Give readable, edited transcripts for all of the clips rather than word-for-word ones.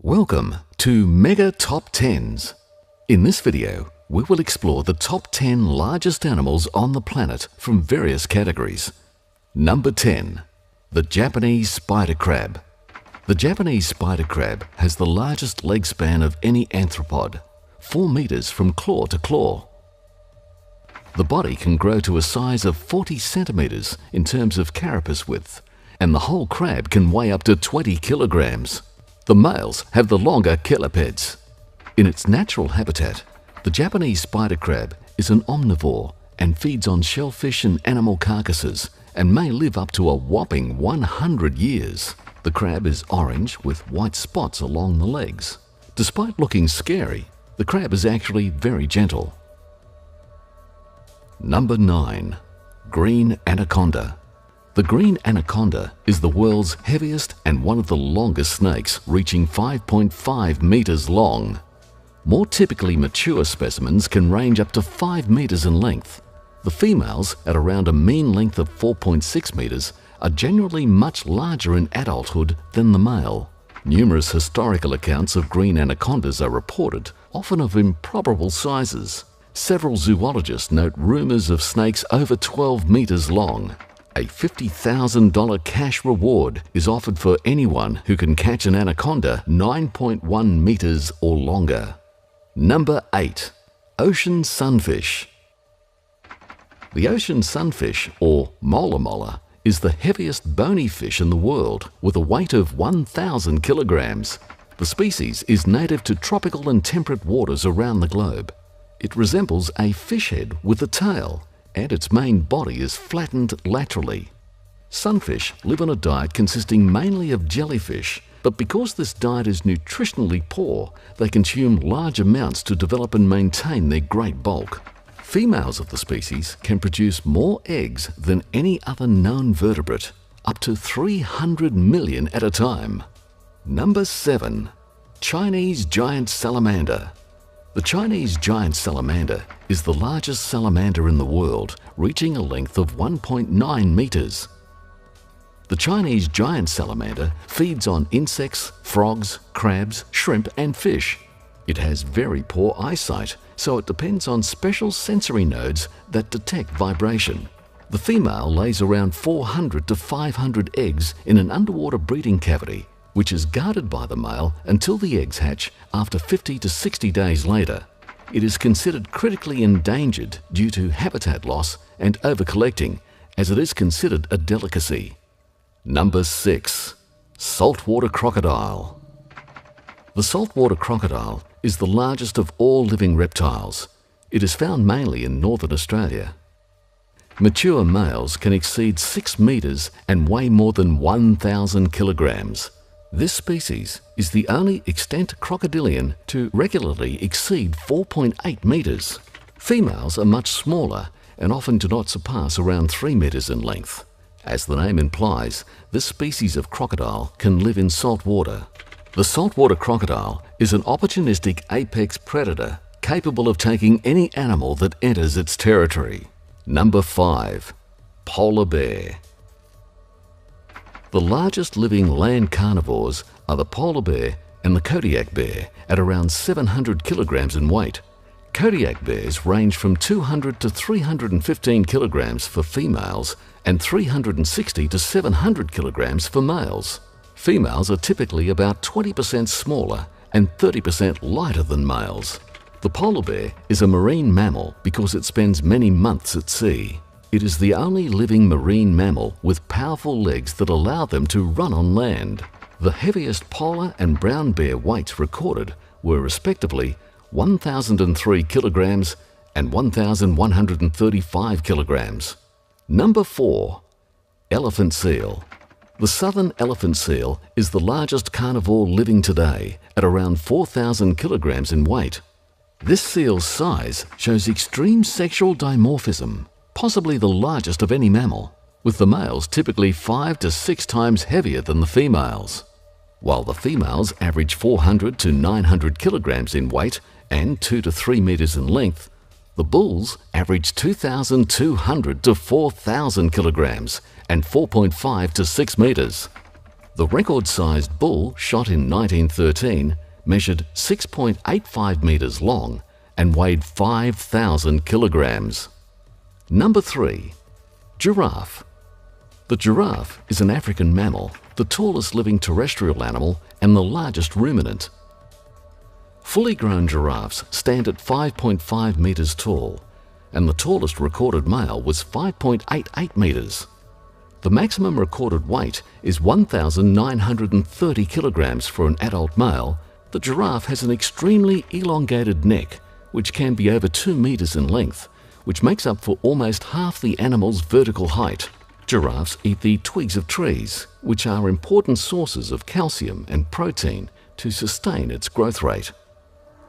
Welcome to Mega Top 10s. In this video, we will explore the top 10 largest animals on the planet from various categories. Number 10. The Japanese spider crab. The Japanese spider crab has the largest leg span of any arthropod, 4 meters from claw to claw. The body can grow to a size of 40 centimeters in terms of carapace width, and the whole crab can weigh up to 20 kilograms. The males have the longer chelipeds. In its natural habitat, the Japanese spider crab is an omnivore and feeds on shellfish and animal carcasses and may live up to a whopping 100 years. The crab is orange with white spots along the legs. Despite looking scary, the crab is actually very gentle. Number 9. Green anaconda. The green anaconda is the world's heaviest and one of the longest snakes, reaching 5.5 meters long. More typically mature specimens can range up to 5 meters in length. The females, at around a mean length of 4.6 meters, are generally much larger in adulthood than the male. Numerous historical accounts of green anacondas are reported, often of improbable sizes. Several zoologists note rumors of snakes over 12 meters long. A $50,000 cash reward is offered for anyone who can catch an anaconda 9.1 meters or longer. Number 8. Ocean sunfish. The ocean sunfish, or mola mola, is the heaviest bony fish in the world with a weight of 1,000 kilograms. The species is native to tropical and temperate waters around the globe. It resembles a fish head with a tail, and its main body is flattened laterally. Sunfish live on a diet consisting mainly of jellyfish, but because this diet is nutritionally poor, they consume large amounts to develop and maintain their great bulk. Females of the species can produce more eggs than any other known vertebrate, up to 300 million at a time. Number 7. Chinese giant salamander. The Chinese giant salamander is the largest salamander in the world, reaching a length of 1.9 meters. The Chinese giant salamander feeds on insects, frogs, crabs, shrimp, and fish. It has very poor eyesight, so it depends on special sensory nodes that detect vibration. The female lays around 400 to 500 eggs in an underwater breeding cavity, which is guarded by the male until the eggs hatch after 50 to 60 days later. It is considered critically endangered due to habitat loss and overcollecting, as it is considered a delicacy. Number 6. Saltwater crocodile. The saltwater crocodile is the largest of all living reptiles. It is found mainly in northern Australia. Mature males can exceed 6 meters and weigh more than 1,000 kilograms. This species is the only extant crocodilian to regularly exceed 4.8 meters. Females are much smaller and often do not surpass around 3 meters in length. As the name implies, this species of crocodile can live in salt water. The saltwater crocodile is an opportunistic apex predator capable of taking any animal that enters its territory. Number 5. Polar bear. The largest living land carnivores are the polar bear and the Kodiak bear at around 700 kilograms in weight. Kodiak bears range from 200 to 315 kilograms for females and 360 to 700 kilograms for males. Females are typically about 20% smaller and 30% lighter than males. The polar bear is a marine mammal because it spends many months at sea. It is the only living marine mammal with powerful legs that allow them to run on land. The heaviest polar and brown bear weights recorded were respectively 1,003 kilograms and 1,135 kilograms. Number 4. Elephant seal. The southern elephant seal is the largest carnivore living today at around 4,000 kilograms in weight. This seal's size shows extreme sexual dimorphism, possibly the largest of any mammal, with the males typically 5 to 6 times heavier than the females. While the females average 400 to 900 kilograms in weight and 2 to 3 meters in length, the bulls average 2,200 to 4,000 kilograms and 4.5 to 6 meters. The record-sized bull shot in 1913 measured 6.85 meters long and weighed 5,000 kilograms. Number 3. Giraffe. The giraffe is an African mammal, the tallest living terrestrial animal and the largest ruminant. Fully grown giraffes stand at 5.5 meters tall, and the tallest recorded male was 5.88 meters. The maximum recorded weight is 1,930 kilograms for an adult male. The giraffe has an extremely elongated neck, which can be over 2 meters in length, which makes up for almost half the animal's vertical height. Giraffes eat the twigs of trees, which are important sources of calcium and protein to sustain its growth rate.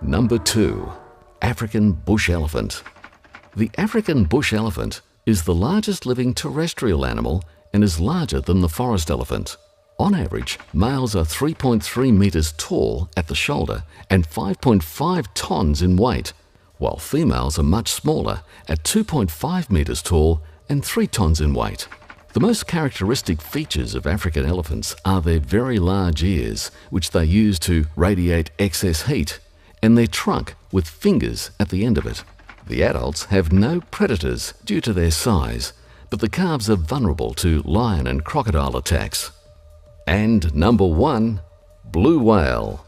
Number 2. African bush elephant. The African bush elephant is the largest living terrestrial animal and is larger than the forest elephant. On average, males are 3.3 meters tall at the shoulder and 5.5 tons in weight, while females are much smaller at 2.5 meters tall and 3 tons in weight. The most characteristic features of African elephants are their very large ears, which they use to radiate excess heat, and their trunk with fingers at the end of it. The adults have no predators due to their size, but the calves are vulnerable to lion and crocodile attacks. And number 1, blue whale.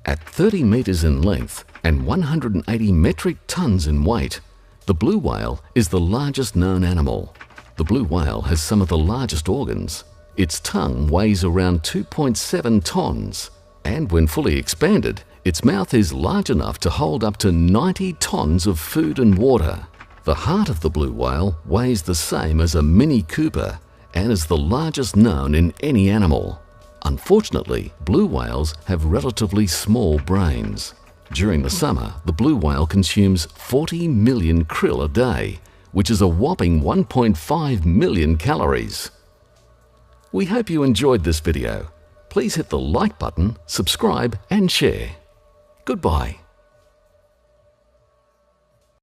At 30 meters in length and 180 metric tons in weight, the blue whale is the largest known animal. The blue whale has some of the largest organs. Its tongue weighs around 2.7 tons, and when fully expanded, its mouth is large enough to hold up to 90 tons of food and water. The heart of the blue whale weighs the same as a Mini Cooper and is the largest known in any animal. Unfortunately, blue whales have relatively small brains. During the summer, the blue whale consumes 40 million krill a day, which is a whopping 1.5 million calories. We hope you enjoyed this video. Please hit the like button, subscribe and share. Goodbye.